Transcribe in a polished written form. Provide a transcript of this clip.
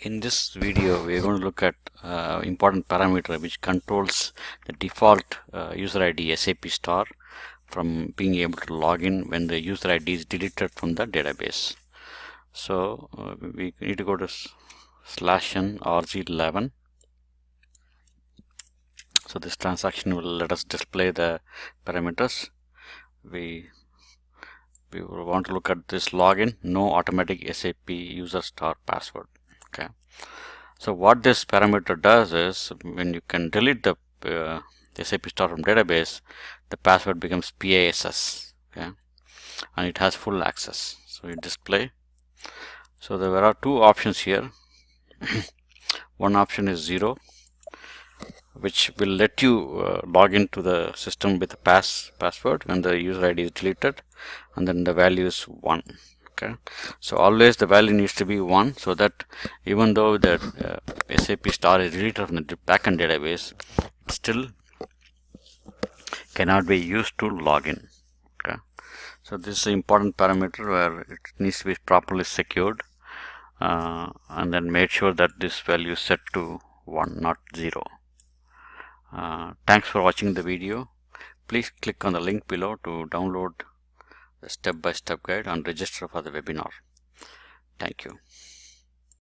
In this video, we are going to look at important parameter which controls the default user ID SAP star from being able to log in when the user ID is deleted from the database. So we need to go to /n rg11. So this transaction will let us display the parameters. We will want to look at this login, no automatic SAP user star password. Okay, so what this parameter does is when you can delete the SAP star from database, the password becomes PASS, okay, and it has full access. So you display. So there are two options here. One option is 0, which will let you log into the system with a password when the user ID is deleted, and then the value is 1. Okay, so always the value needs to be 1, so that even though the SAP star is deleted from the backend database, it still cannot be used to log in. Okay, so this is an important parameter where it needs to be properly secured, and then make sure that this value is set to 1, not 0. Thanks for watching the video. Please click on the link below to download the step-by-step guide and register for the webinar. Thank you.